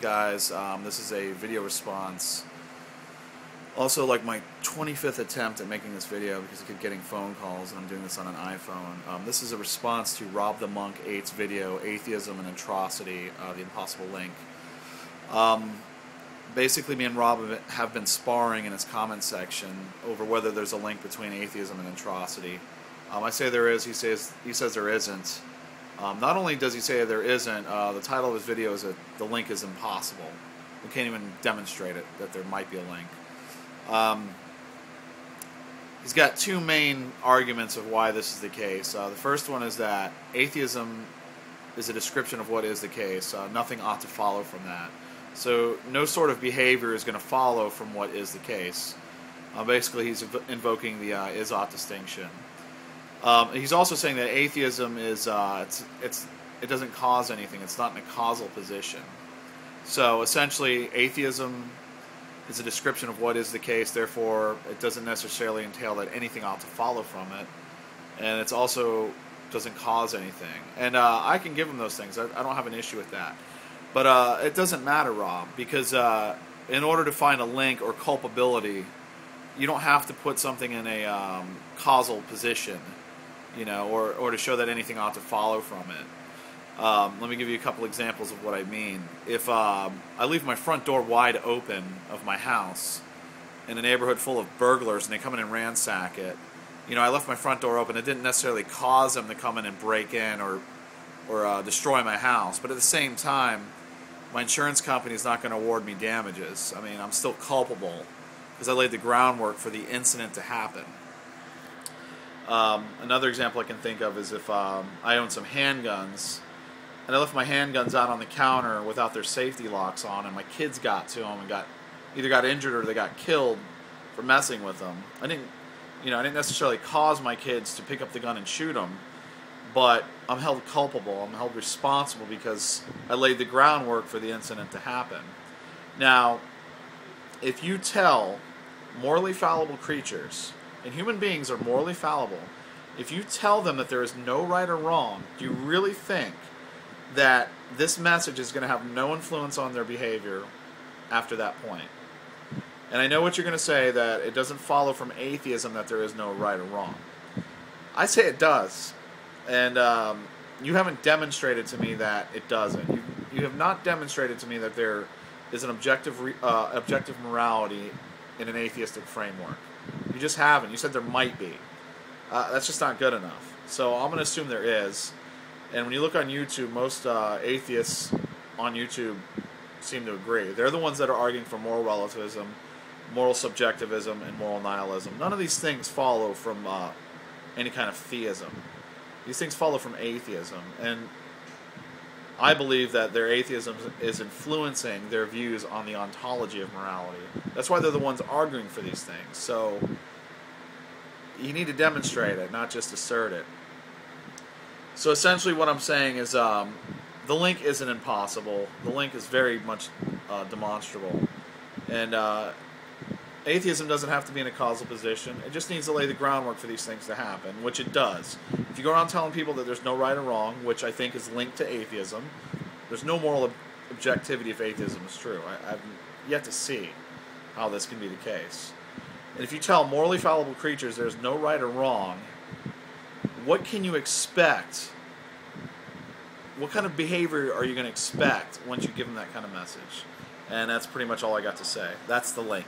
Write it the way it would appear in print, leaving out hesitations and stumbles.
Guys, this is a video response. Also, like my 25th attempt at making this video because I keep getting phone calls, and I'm doing this on an iPhone. This is a response to Robthemonk8's video, Atheism and Atrocity, the Impossible Link. Basically, me and Rob have been sparring in his comment section over whether there's a link between atheism and atrocity. I say there is, he says there isn't. Not only does he say there isn't, the title of his video is that the link is impossible. We can't even demonstrate it, that there might be a link. He's got two main arguments of why this is the case. The first one is that atheism is a description of what is the case. Nothing ought to follow from that. So no sort of behavior is going to follow from what is the case. Basically, he's invoking the is-ought distinction. He's also saying that atheism is it doesn't cause anything. It's not in a causal position. So essentially, atheism is a description of what is the case. Therefore, it doesn't necessarily entail that anything ought to follow from it, and it's also doesn't cause anything. And I can give him those things. I don't have an issue with that. But it doesn't matter, Rob, because in order to find a link or culpability, you don't have to put something in a causal position, you know, or to show that anything ought to follow from it. Let me give you a couple examples of what I mean. If I leave my front door wide open of my house in a neighborhood full of burglars and they come in and ransack it, you know, I left my front door open. It didn't necessarily cause them to come in and break in or destroy my house, but at the same time, my insurance company is not going to award me damages. I mean, I'm still culpable because I laid the groundwork for the incident to happen. Another example I can think of is if I own some handguns and I left my handguns out on the counter without their safety locks on, and my kids got to them and either got injured or they got killed for messing with them. I didn't necessarily cause my kids to pick up the gun and shoot them, but I'm held culpable. I'm held responsible because I laid the groundwork for the incident to happen. Now, if you tell morally fallible creatures, and human beings are morally fallible, if you tell them that there is no right or wrong, do you really think that this message is going to have no influence on their behavior after that point? And I know what you're going to say, that it doesn't follow from atheism that there is no right or wrong. I say it does. And you haven't demonstrated to me that it doesn't. You have not demonstrated to me that there is an objective morality in an atheistic framework. You just haven't. You said there might be. That's just not good enough. So I'm going to assume there is. And when you look on YouTube, most atheists on YouTube seem to agree. They're the ones that are arguing for moral relativism, moral subjectivism, and moral nihilism. None of these things follow from any kind of theism. These things follow from atheism, and I believe that their atheism is influencing their views on the ontology of morality. That's why they're the ones arguing for these things. So you need to demonstrate it, not just assert it. So essentially what I'm saying is the link isn't impossible. The link is very much demonstrable. And atheism doesn't have to be in a causal position. It just needs to lay the groundwork for these things to happen, which it does. If you go around telling people that there's no right or wrong, which I think is linked to atheism, there's no moral objectivity if atheism is true. I've yet to see how this can be the case. And if you tell morally fallible creatures there's no right or wrong, what can you expect? What kind of behavior are you going to expect once you give them that kind of message? And that's pretty much all I got to say. That's the link.